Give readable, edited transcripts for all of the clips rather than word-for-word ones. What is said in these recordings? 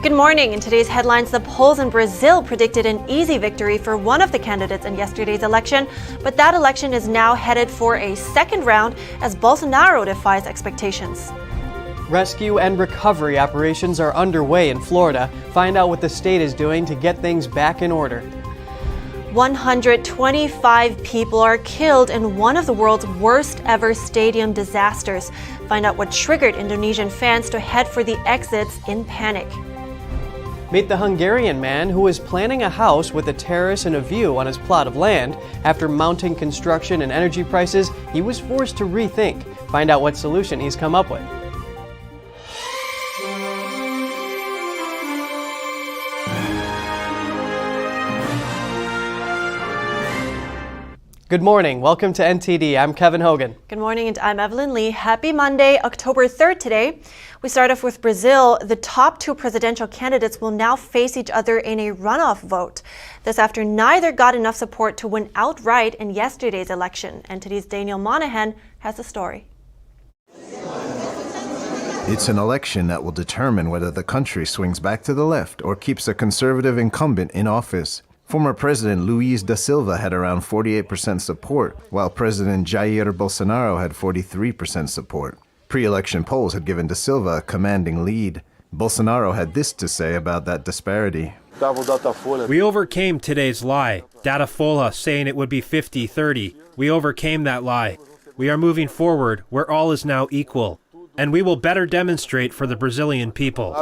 Good morning. In today's headlines, the polls in Brazil predicted an easy victory for one of the candidates in yesterday's election, but that election is now headed for a second round as Bolsonaro defies expectations. Rescue and recovery operations are underway in Florida. Find out what the state is doing to get things back in order. 125 people are killed in one of the world's worst ever stadium disasters. Find out what triggered Indonesian fans to head for the exits in panic. Meet the Hungarian man who was planning a house with a terrace and a view on his plot of land. After mounting construction and energy prices, he was forced to rethink. Find out what solution he's come up with. Good morning. Welcome to NTD. I'm Kevin Hogan. Good morning, and I'm Evelyn Lee. Happy Monday, October 3rd today. We start off with Brazil. The top two presidential candidates will now face each other in a runoff vote. This after neither got enough support to win outright in yesterday's election. NTD's Daniel Monahan has the story. It's an election that will determine whether the country swings back to the left or keeps a conservative incumbent in office. Former President Luiz da Silva had around 48% support, while President Jair Bolsonaro had 43% support. Pre-election polls had given da Silva a commanding lead. Bolsonaro had this to say about that disparity. We overcame today's lie. Datafolha saying it would be 50-30. We overcame that lie. We are moving forward where all is now equal. And we will better demonstrate for the Brazilian people.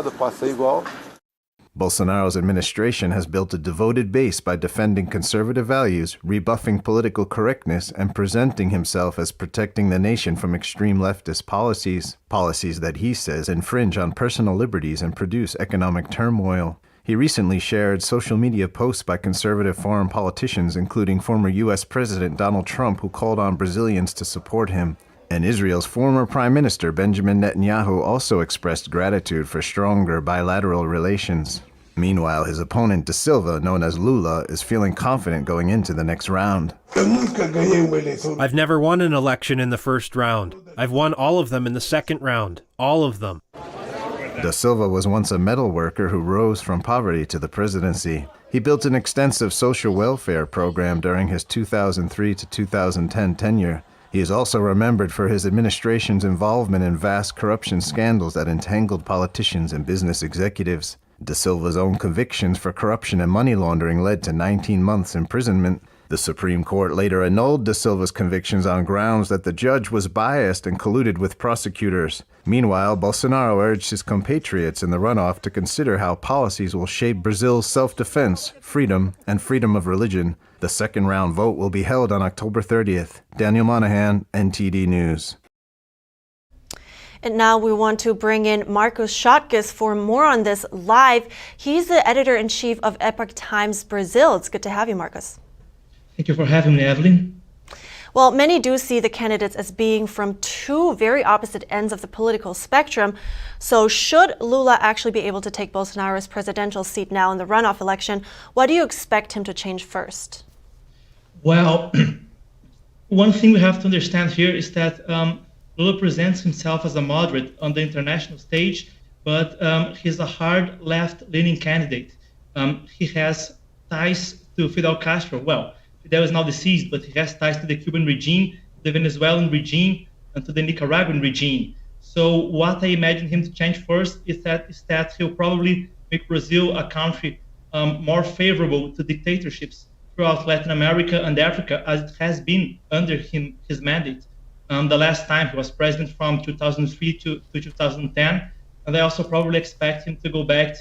Bolsonaro's administration has built a devoted base by defending conservative values, rebuffing political correctness, and presenting himself as protecting the nation from extreme leftist policies that he says infringe on personal liberties and produce economic turmoil. He recently shared social media posts by conservative foreign politicians, including former U.S. President Donald Trump, who called on Brazilians to support him. And Israel's former Prime Minister Benjamin Netanyahu also expressed gratitude for stronger bilateral relations. Meanwhile, his opponent da Silva, known as Lula, is feeling confident going into the next round. I've never won an election in the first round. I've won all of them in the second round. All of them. Da Silva was once a metal worker who rose from poverty to the presidency. He built an extensive social welfare program during his 2003 to 2010 tenure. He is also remembered for his administration's involvement in vast corruption scandals that entangled politicians and business executives. Da Silva's own convictions for corruption and money laundering led to 19 months imprisonment. The Supreme Court later annulled Da Silva's convictions on grounds that the judge was biased and colluded with prosecutors. Meanwhile, Bolsonaro urged his compatriots in the runoff to consider how policies will shape Brazil's self-defense, freedom, and freedom of religion. The second round vote will be held on October 30th. Daniel Monahan, NTD News. And now we want to bring in Marcos Schottges for more on this live. He's the editor-in-chief of Epoch Times Brazil. It's good to have you, Marcos. Thank you for having me, Evelyn. Well, many do see the candidates as being from two very opposite ends of the political spectrum. So should Lula actually be able to take Bolsonaro's presidential seat now in the runoff election, what do you expect him to change first? Well, one thing we have to understand here is that Lula presents himself as a moderate on the international stage, but he's a hard left-leaning candidate. He has ties to Fidel Castro. Well, Fidel is now deceased, but he has ties to the Cuban regime, the Venezuelan regime, and to the Nicaraguan regime. So what I imagine him to change first is that he'll probably make Brazil a country more favorable to dictatorships throughout Latin America and Africa, as it has been under his mandate. The last time he was president from 2003 to 2010, and I also probably expect him to go back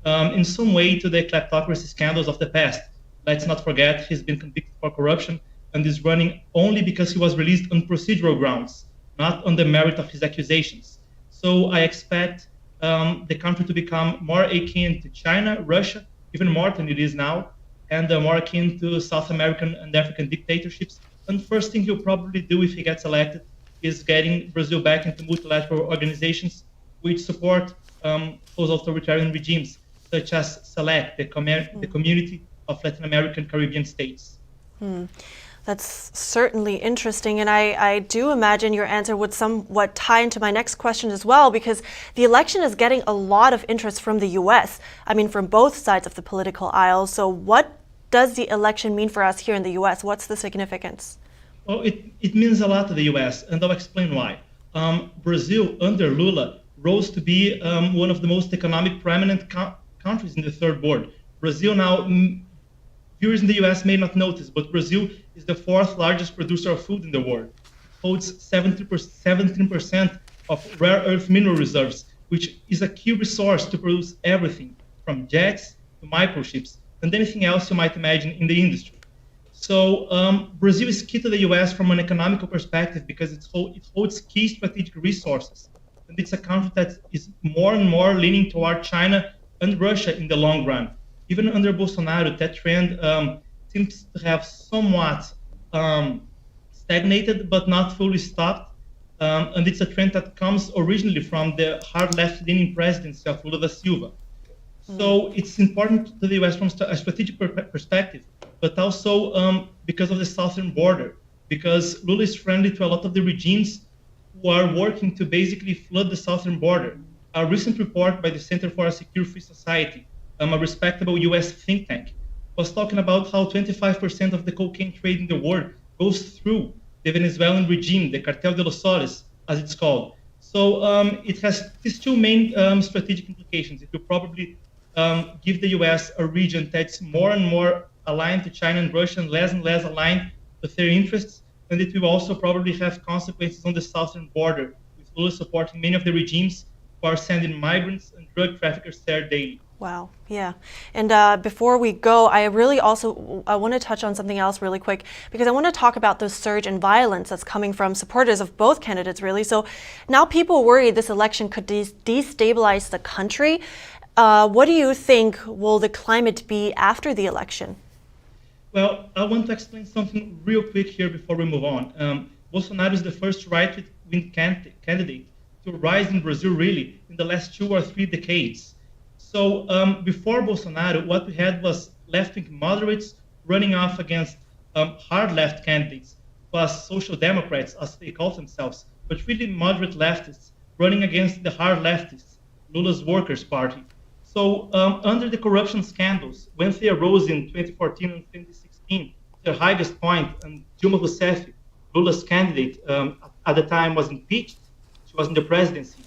in some way to the kleptocracy scandals of the past. Let's not forget he's been convicted for corruption and is running only because he was released on procedural grounds, not on the merit of his accusations. So I expect the country to become more akin to China, Russia, even more than it is now, and more akin to South American and African dictatorships. And the first thing he'll probably do if he gets elected is getting Brazil back into multilateral organizations which support those authoritarian regimes, such as SELEC, the Community of Latin American Caribbean States. That's certainly interesting, and I do imagine your answer would somewhat tie into my next question as well, because the election is getting a lot of interest from the U.S., I mean from both sides of the political aisle. So what does the election mean for us here in the U.S.? What's the significance? Well, it means a lot to the U.S., and I'll explain why. Brazil, under Lula, rose to be one of the most economic prominent countries in the third world. Brazil now, viewers in the U.S. may not notice, but Brazil is the fourth largest producer of food in the world. It holds 17% of rare earth mineral reserves, which is a key resource to produce everything from jets to microchips and anything else you might imagine in the industry. So Brazil is key to the U.S. from an economical perspective because it holds key strategic resources. And it's a country that is more and more leaning toward China and Russia in the long run. Even under Bolsonaro, that trend seems to have somewhat stagnated, but not fully stopped. And it's a trend that comes originally from the hard left-leaning presidency of Lula da Silva. So it's important to the U.S. from a strategic perspective, but also because of the southern border, because Lula is friendly to a lot of the regimes who are working to basically flood the southern border. A recent report by the Center for a Secure Free Society, a respectable U.S. think tank, was talking about how 25% of the cocaine trade in the world goes through the Venezuelan regime, the Cartel de los Soles, as it's called. So it has these two main strategic implications. It will probably give the U.S. a region that's more and more aligned to China and Russia and less aligned with their interests. And it will also probably have consequences on the southern border, with Lula supporting many of the regimes who are sending migrants and drug traffickers there daily. Wow, yeah. And before we go, I want to touch on something else really quick, because I want to talk about the surge in violence that's coming from supporters of both candidates, really. So now people worry this election could destabilize the country. What do you think will the climate be after the election? Well, I want to explain something real quick here before we move on. Bolsonaro is the first right-wing candidate to rise in Brazil, really, in the last 2 or 3 decades. So before Bolsonaro, what we had was left-wing moderates running off against hard left candidates, plus social democrats, as they call themselves, but really moderate leftists running against the hard leftists, Lula's Workers' Party. So under the corruption scandals, when they arose in 2014 and 2016, their highest point, and Dilma Rousseff, Lula's candidate, at the time was impeached. She was in the presidency.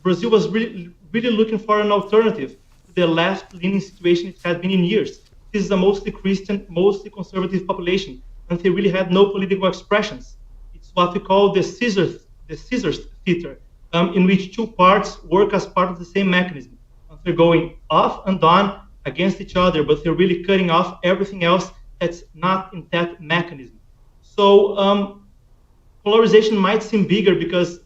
Brazil was really looking for an alternative to the left-leaning situation it had been in years. This is a mostly Christian, mostly conservative population, and they really had no political expressions. It's what we call the scissors theater, in which two parts work as part of the same mechanism. And they're going off and on against each other, but they're really cutting off everything else that's not in that mechanism. So polarization might seem bigger because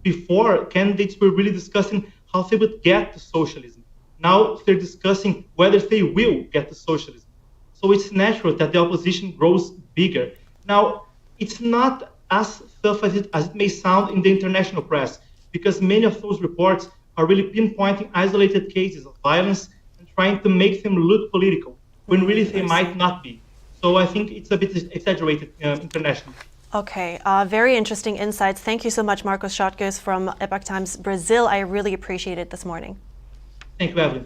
before, candidates were really discussing how they would get to socialism. Now they're discussing whether they will get to socialism. So it's natural that the opposition grows bigger. Now, it's not as tough as it may sound in the international press, because many of those reports are really pinpointing isolated cases of violence and trying to make them look political, when really they might not be. So I think it's a bit exaggerated internationally. Okay, very interesting insights. Thank you so much, Marcos Schottges from Epoch Times Brazil. I really appreciate it this morning. Thank you, Evelyn.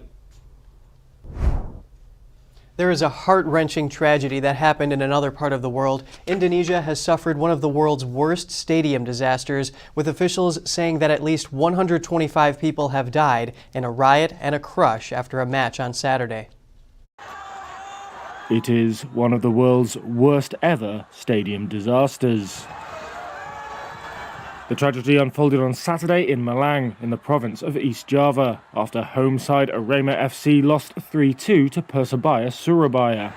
There is a heart-wrenching tragedy that happened in another part of the world. Indonesia has suffered one of the world's worst stadium disasters, with officials saying that at least 125 people have died in a riot and a crush after a match on Saturday. It is one of the world's worst ever stadium disasters. The tragedy unfolded on Saturday in Malang, in the province of East Java, after home side Arema FC lost 3-2 to Persebaya Surabaya.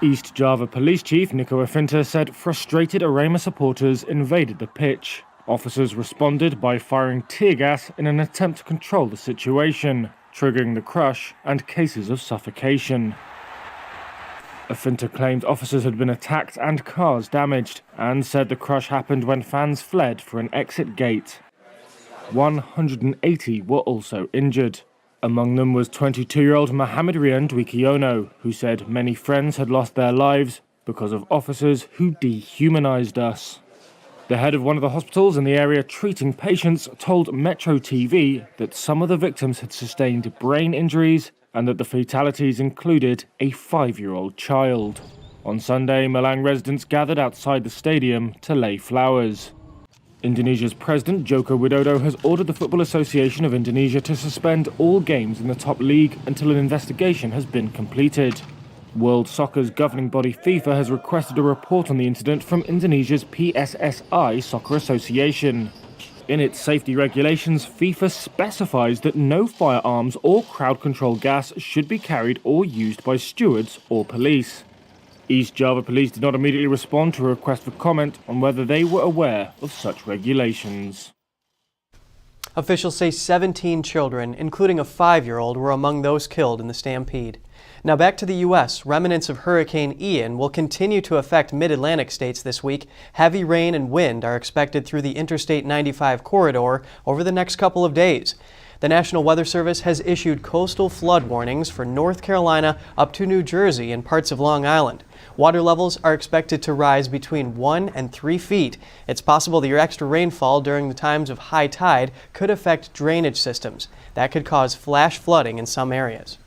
East Java Police Chief Nico Afinta said frustrated Arema supporters invaded the pitch. Officers responded by firing tear gas in an attempt to control the situation, triggering the crush and cases of suffocation. Afinta claimed officers had been attacked and cars damaged, and said the crush happened when fans fled for an exit gate. 180 were also injured. Among them was 22-year-old Mohamed Rian Dwikiono, who said many friends had lost their lives because of officers who dehumanized us. The head of one of the hospitals in the area treating patients told Metro TV that some of the victims had sustained brain injuries and that the fatalities included a 5-year-old child. On Sunday, Malang residents gathered outside the stadium to lay flowers. Indonesia's president, Joko Widodo, has ordered the Football Association of Indonesia to suspend all games in the top league until an investigation has been completed. World Soccer's governing body FIFA has requested a report on the incident from Indonesia's PSSI Soccer Association. In its safety regulations, FIFA specifies that no firearms or crowd control gas should be carried or used by stewards or police. East Java Police did not immediately respond to a request for comment on whether they were aware of such regulations. Officials say 17 children, including a 5-year-old, were among those killed in the stampede. Now back to the U.S. Remnants of Hurricane Ian will continue to affect mid-Atlantic states this week. Heavy rain and wind are expected through the Interstate 95 corridor over the next couple of days. The National Weather Service has issued coastal flood warnings for North Carolina up to New Jersey and parts of Long Island. Water levels are expected to rise between 1 and 3 feet. It's possible that your extra rainfall during the times of high tide could affect drainage systems. That could cause flash flooding in some areas.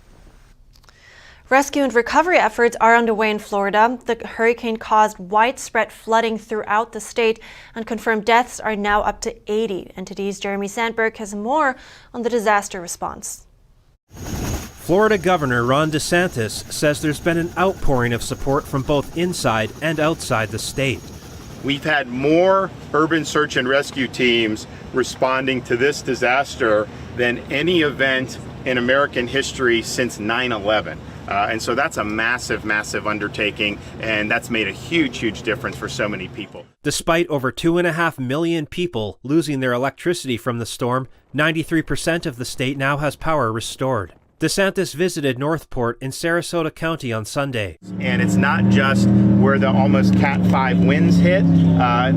Rescue and recovery efforts are underway in Florida. The hurricane caused widespread flooding throughout the state, and confirmed deaths are now up to 80. NTD's Jeremy Sandberg has more on the disaster response. Florida Governor Ron DeSantis says there's been an outpouring of support from both inside and outside the state. We've had more urban search and rescue teams responding to this disaster than any event in American history since 9/11. And so that's a massive, massive undertaking, and that's made a huge, huge difference for so many people. Despite over 2.5 million people losing their electricity from the storm, 93% of the state now has power restored. DeSantis visited Northport in Sarasota County on Sunday. And it's not just where the almost Cat 5 winds hit.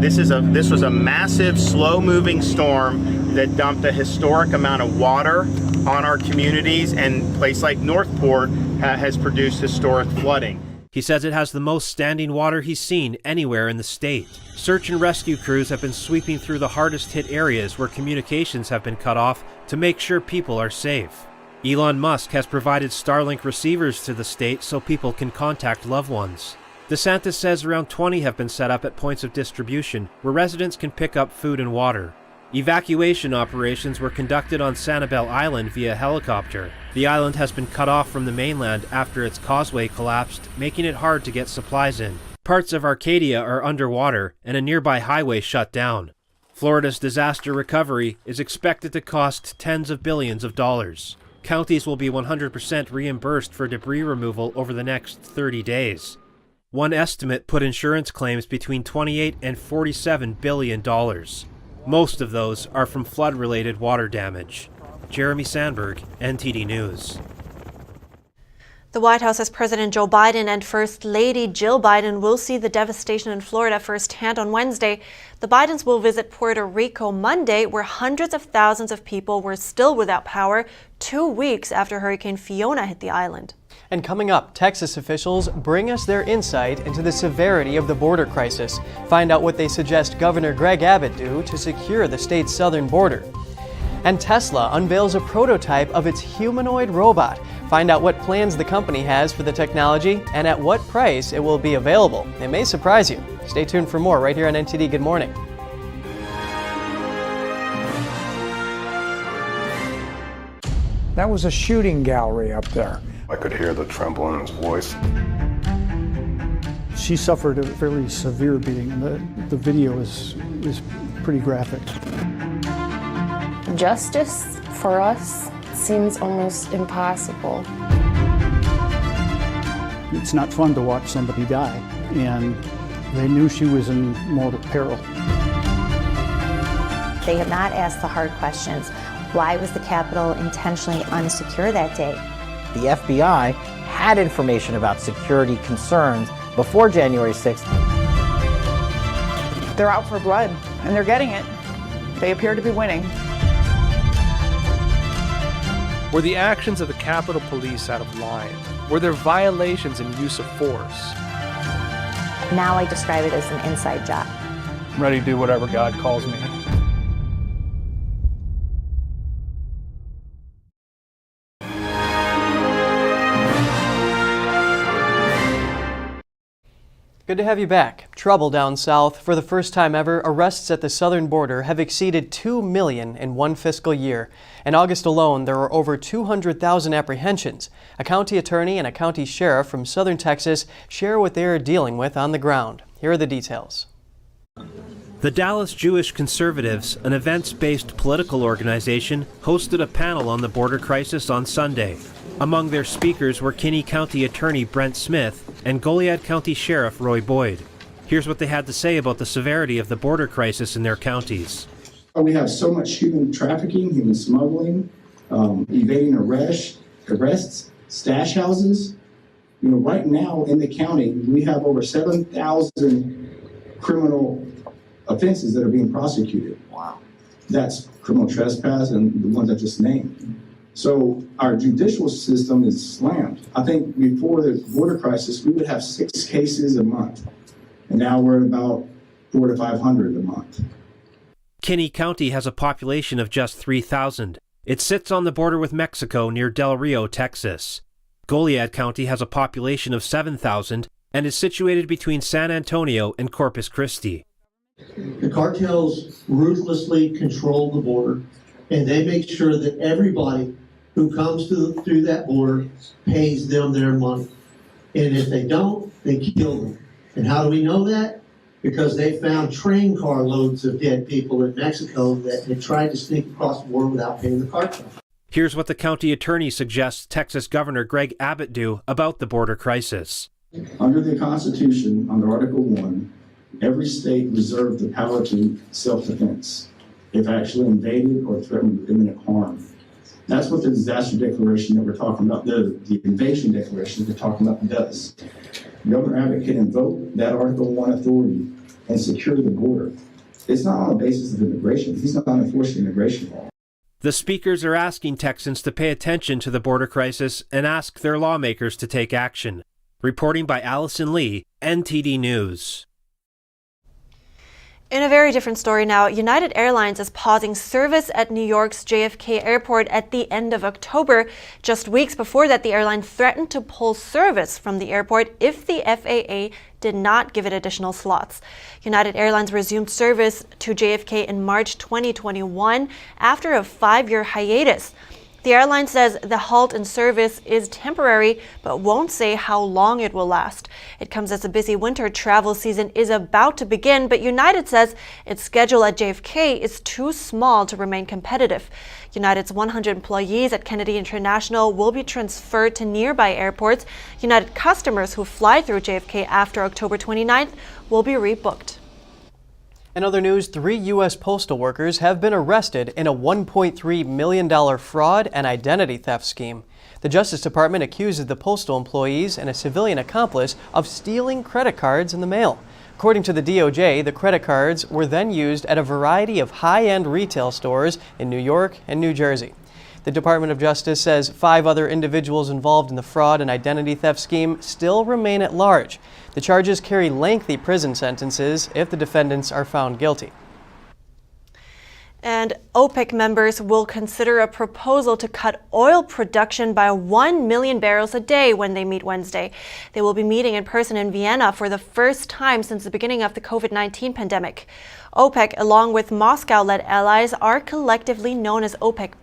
This was a massive, slow-moving storm that dumped a historic amount of water on our communities, and a place like Northport has produced historic flooding. He says it has the most standing water he's seen anywhere in the state. Search and rescue crews have been sweeping through the hardest hit areas where communications have been cut off to make sure people are safe. Elon Musk has provided Starlink receivers to the state so people can contact loved ones. DeSantis says around 20 have been set up at points of distribution where residents can pick up food and water. Evacuation operations were conducted on Sanibel Island via helicopter. The island has been cut off from the mainland after its causeway collapsed, making it hard to get supplies in. Parts of Arcadia are underwater and a nearby highway shut down. Florida's disaster recovery is expected to cost tens of billions of dollars. Counties will be 100% reimbursed for debris removal over the next 30 days. One estimate put insurance claims between $28 and $47 billion. Most of those are from flood-related water damage. Jeremy Sandberg, NTD News. The White House says President Joe Biden and First Lady Jill Biden will see the devastation in Florida firsthand on Wednesday. The Bidens will visit Puerto Rico Monday, where hundreds of thousands of people were still without power 2 weeks after Hurricane Fiona hit the island. And coming up, Texas officials bring us their insight into the severity of the border crisis. Find out what they suggest Governor Greg Abbott do to secure the state's southern border. And Tesla unveils a prototype of its humanoid robot. Find out what plans the company has for the technology and at what price it will be available. It may surprise you. Stay tuned for more right here on NTD Good Morning. That was a shooting gallery up there. I could hear the tremble in his voice. She suffered a very severe beating, and the video is pretty graphic. Justice for us seems almost impossible. It's not fun to watch somebody die, and they knew she was in mortal peril. They have not asked the hard questions. Why was the Capitol intentionally unsecure that day? The FBI had information about security concerns before January 6th. They're out for blood, and they're getting it. They appear to be winning. Were the actions of the Capitol Police out of line? Were there violations in use of force? Now I describe it as an inside job. I'm ready to do whatever God calls me. Good to have you back. Trouble down south. For the first time ever, arrests at the southern border have exceeded 2 million in one fiscal year. In August alone, there were over 200,000 apprehensions. A county attorney and a county sheriff from southern Texas share what they are dealing with on the ground. Here are the details. The Dallas Jewish Conservatives, an events-based political organization, hosted a panel on the border crisis on Sunday. Among their speakers were Kinney County Attorney Brent Smith and Goliad County Sheriff Roy Boyd. Here's what they had to say about the severity of the border crisis in their counties. We have so much human trafficking, human smuggling, evading arrests, stash houses. You know, right now in the county, we have over 7,000 criminal offenses that are being prosecuted. Wow. That's criminal trespass and the ones I just named. So our judicial system is slammed. I think before the border crisis, we would have 6 cases a month. And now we're at about 400 to 500 a month. Kinney County has a population of just 3,000. It sits on the border with Mexico near Del Rio, Texas. Goliad County has a population of 7,000 and is situated between San Antonio and Corpus Christi. The cartels ruthlessly control the border, and they make sure that everybody who comes through that border pays them their money. And if they don't, they kill them. And how do we know that? Because they found train car loads of dead people in Mexico that had tried to sneak across the border without paying the cartel. Here's what the county attorney suggests Texas Governor Greg Abbott do about the border crisis. Under the Constitution, under Article 1, every state reserved the power to self-defense if actually invaded or threatened with imminent harm. That's what the disaster declaration that we're talking about, the invasion declaration we're talking about does. Governor Abbott can invoke that Article 1 authority and secure the border. It's not on the basis of immigration. He's not enforcing immigration law. The speakers are asking Texans to pay attention to the border crisis and ask their lawmakers to take action. Reporting by Allison Lee, NTD News. In a very different story now, United Airlines is pausing service at New York's JFK Airport at the end of October. Just weeks before that, the airline threatened to pull service from the airport if the FAA did not give it additional slots. United Airlines resumed service to JFK in March 2021 after a 5-year hiatus. The airline says the halt in service is temporary, but won't say how long it will last. It comes as a busy winter travel season is about to begin, but United says its schedule at JFK is too small to remain competitive. United's 100 employees at Kennedy International will be transferred to nearby airports. United customers who fly through JFK after October 29th will be rebooked. In other news, 3 U.S. postal workers have been arrested in a $1.3 million fraud and identity theft scheme. The Justice Department accuses the postal employees and a civilian accomplice of stealing credit cards in the mail. According to the DOJ, the credit cards were then used at a variety of high-end retail stores in New York and New Jersey. The Department of Justice says 5 other individuals involved in the fraud and identity theft scheme still remain at large. The charges carry lengthy prison sentences if the defendants are found guilty. And OPEC members will consider a proposal to cut oil production by 1 million barrels a day when they meet Wednesday. They will be meeting in person in Vienna for the first time since the beginning of the COVID-19 pandemic. OPEC, along with Moscow-led allies, are collectively known as OPEC+.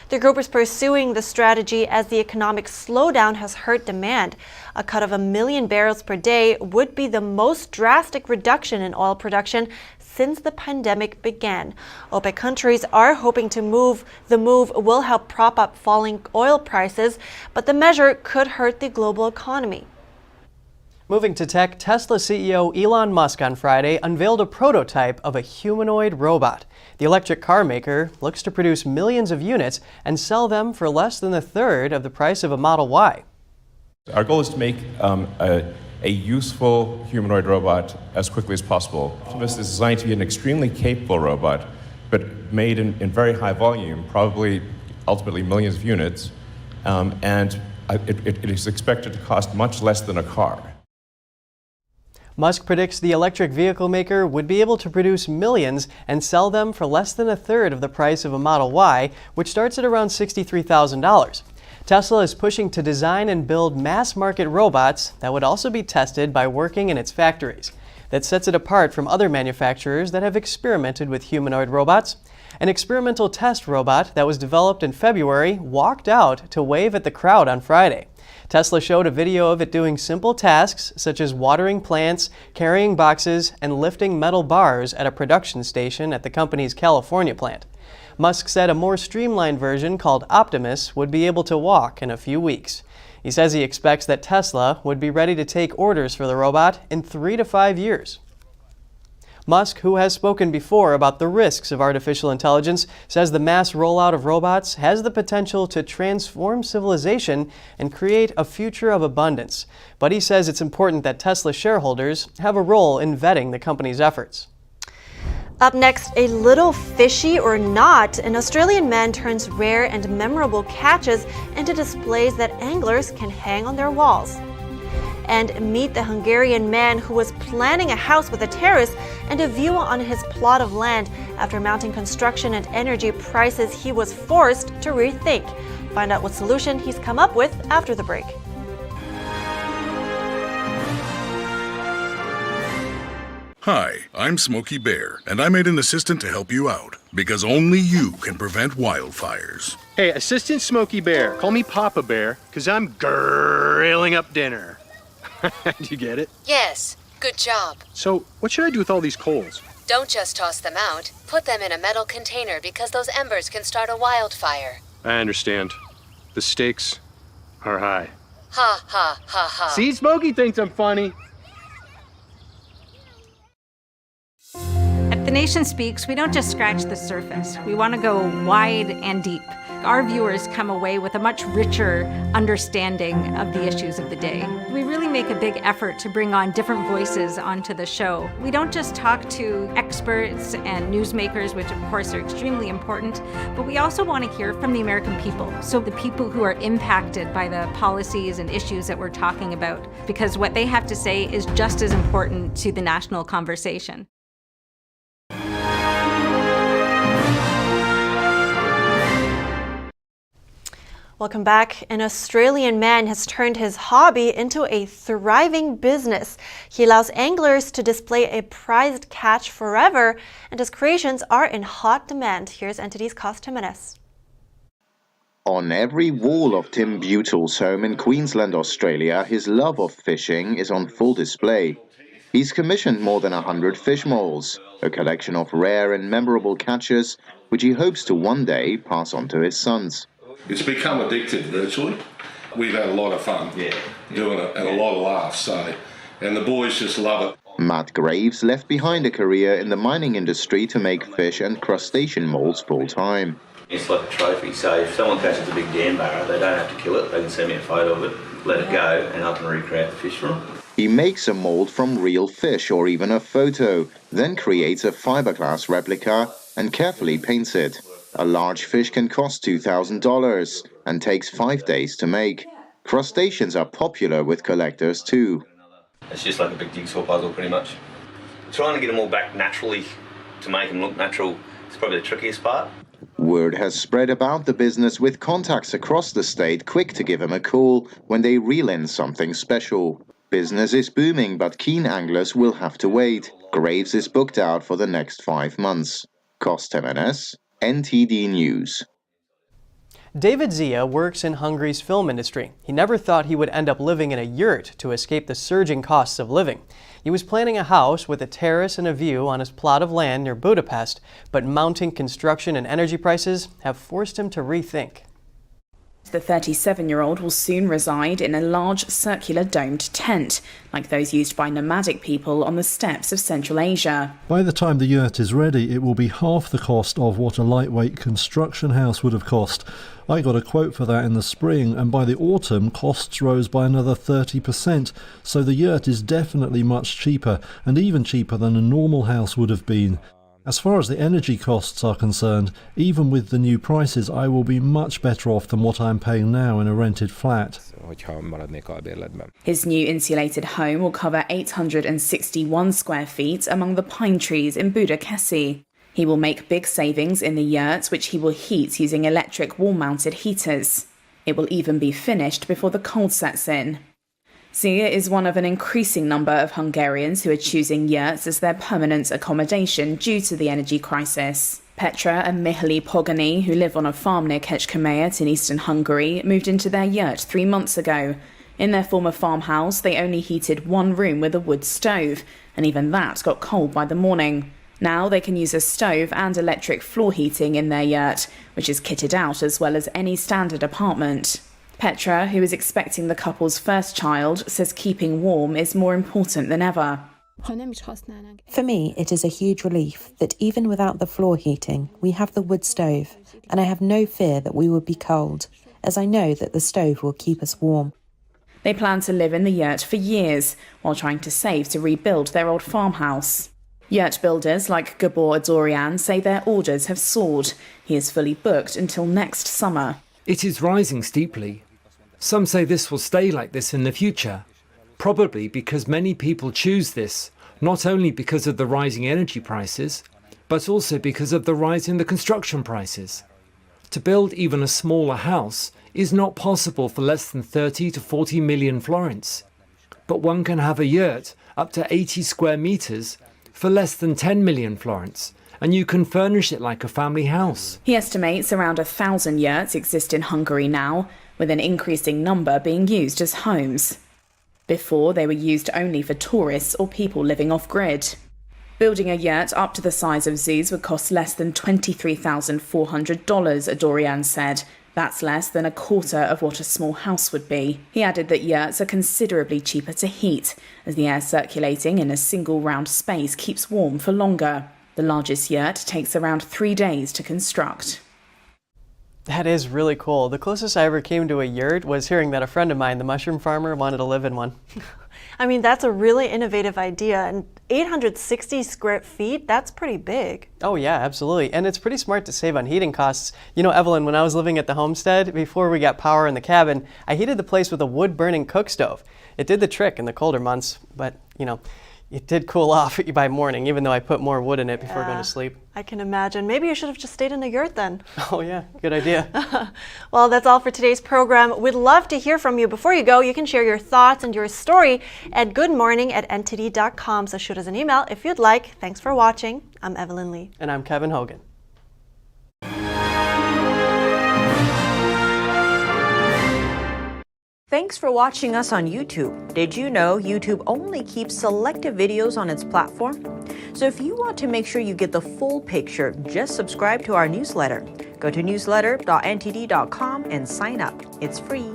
The group is pursuing the strategy as the economic slowdown has hurt demand. A cut of 1 million barrels per day would be the most drastic reduction in oil production since the pandemic began. OPEC countries are hoping the move will help prop up falling oil prices, but the measure could hurt the global economy. Moving to tech, Tesla CEO Elon Musk on Friday unveiled a prototype of a humanoid robot. The electric car maker looks to produce millions of units and sell them for less than a third of the price of a Model Y. Our goal is to make a useful humanoid robot as quickly as possible. Optimus is designed to be an extremely capable robot, but made in very high volume, probably ultimately millions of units, and it is expected to cost much less than a car. Musk predicts the electric vehicle maker would be able to produce millions and sell them for less than a third of the price of a Model Y, which starts at around $63,000. Tesla is pushing to design and build mass-market robots that would also be tested by working in its factories. That sets it apart from other manufacturers that have experimented with humanoid robots. An experimental test robot that was developed in February walked out to wave at the crowd on Friday. Tesla showed a video of it doing simple tasks such as watering plants, carrying boxes, and lifting metal bars at a production station at the company's California plant. Musk said a more streamlined version called Optimus would be able to walk in a few weeks. He says he expects that Tesla would be ready to take orders for the robot in 3 to 5 years. Musk, who has spoken before about the risks of artificial intelligence, says the mass rollout of robots has the potential to transform civilization and create a future of abundance. But he says it's important that Tesla shareholders have a role in vetting the company's efforts. Up next, a little fishy or not, an Australian man turns rare and memorable catches into displays that anglers can hang on their walls. And meet the Hungarian man who was planning a house with a terrace and a view on his plot of land. After mounting construction and energy prices, he was forced to rethink. Find out what solution he's come up with after the break. Hi, I'm Smokey Bear, and I made an assistant to help you out, because only you can prevent wildfires. Hey, Assistant Smokey Bear, call me Papa Bear, because I'm grilling up dinner. Do you get it? Yes, good job. So, what should I do with all these coals? Don't just toss them out. Put them in a metal container because those embers can start a wildfire. I understand. The stakes are high. Ha ha ha ha. See, Smokey thinks I'm funny. At The Nation Speaks, we don't just scratch the surface. We want to go wide and deep. Our viewers come away with a much richer understanding of the issues of the day. We really make a big effort to bring on different voices onto the show. We don't just talk to experts and newsmakers, which of course are extremely important, but we also want to hear from the American people. So the people who are impacted by the policies and issues that we're talking about, because what they have to say is just as important to the national conversation. Welcome back. An Australian man has turned his hobby into a thriving business. He allows anglers to display a prized catch forever, and his creations are in hot demand. Here's NTD's Cost Jimenez. On every wall of Tim Butel's home in Queensland, Australia, his love of fishing is on full display. He's commissioned more than 100 fish molds, a collection of rare and memorable catches, which he hopes to one day pass on to his sons. It's become addictive virtually. We've had a lot of fun doing it and a lot of laughs, and the boys just love it. Matt Graves left behind a career in the mining industry to make fish and crustacean molds full-time. It's like a trophy, so if someone catches a big dambarra, they don't have to kill it, they can send me a photo of it, let it go, and I can recreate the fish for them. He makes a mold from real fish or even a photo, then creates a fiberglass replica and carefully paints it. A large fish can cost $2,000 and takes 5 days to make. Crustaceans are popular with collectors too. It's just like a big jigsaw puzzle, pretty much. Trying to get them all back naturally to make them look natural is probably the trickiest part. Word has spread about the business with contacts across the state quick to give him a call when they reel in something special. Business is booming, but keen anglers will have to wait. Graves is booked out for the next 5 months. Cost Jimenez, NTD News. David Zia works in Hungary's film industry. He never thought he would end up living in a yurt to escape the surging costs of living. He was planning a house with a terrace and a view on his plot of land near Budapest, but mounting construction and energy prices have forced him to rethink. The 37-year-old will soon reside in a large circular domed tent, like those used by nomadic people on the steppes of Central Asia. By the time the yurt is ready, it will be half the cost of what a lightweight construction house would have cost. I got a quote for that in the spring, and by the autumn, costs rose by another 30%, so the yurt is definitely much cheaper, and even cheaper than a normal house would have been. As far as the energy costs are concerned, even with the new prices, I will be much better off than what I'm paying now in a rented flat. His new insulated home will cover 861 square feet among the pine trees in Budakeszi. He will make big savings in the yurts, which he will heat using electric wall-mounted heaters. It will even be finished before the cold sets in. Zia is one of an increasing number of Hungarians who are choosing yurts as their permanent accommodation due to the energy crisis. Petra and Mihaly Pogany, who live on a farm near Kecskemét in eastern Hungary, moved into their yurt 3 months ago. In their former farmhouse, they only heated one room with a wood stove, and even that got cold by the morning. Now they can use a stove and electric floor heating in their yurt, which is kitted out as well as any standard apartment. Petra, who is expecting the couple's first child, says keeping warm is more important than ever. For me, it is a huge relief that even without the floor heating, we have the wood stove, and I have no fear that we will be cold, as I know that the stove will keep us warm. They plan to live in the yurt for years, while trying to save to rebuild their old farmhouse. Yurt builders like Gabor Adorian say their orders have soared. He is fully booked until next summer. It is rising steeply. Some say this will stay like this in the future, probably because many people choose this, not only because of the rising energy prices, but also because of the rise in the construction prices. To build even a smaller house is not possible for less than 30 to 40 million florins. But one can have a yurt up to 80 square meters for less than 10 million florins, and you can furnish it like a family house. He estimates around 1,000 yurts exist in Hungary now, with an increasing number being used as homes. Before, they were used only for tourists or people living off-grid. Building a yurt up to the size of Z's would cost less than $23,400, Adorian said. That's less than a quarter of what a small house would be. He added that yurts are considerably cheaper to heat, as the air circulating in a single round space keeps warm for longer. The largest yurt takes around 3 days to construct. That is really cool. The closest I ever came to a yurt was hearing that a friend of mine, the mushroom farmer, wanted to live in one. I mean, that's a really innovative idea. And 860 square feet, that's pretty big. Oh yeah, absolutely. And it's pretty smart to save on heating costs. You know, Evelyn, when I was living at the homestead, before we got power in the cabin, I heated the place with a wood-burning cook stove. It did the trick in the colder months, but, you know, it did cool off by morning, even though I put more wood in it before going to sleep. I can imagine. Maybe you should have just stayed in a yurt then. Oh yeah, good idea. Well, that's all for today's program. We'd love to hear from you. Before you go, you can share your thoughts and your story at goodmorning@ntd.com. So shoot us an email if you'd like. Thanks for watching. I'm Evelyn Lee. And I'm Kevin Hogan. Thanks for watching us on YouTube. Did you know YouTube only keeps selective videos on its platform? So if you want to make sure you get the full picture, just subscribe to our newsletter. Go to newsletter.ntd.com and sign up. It's free.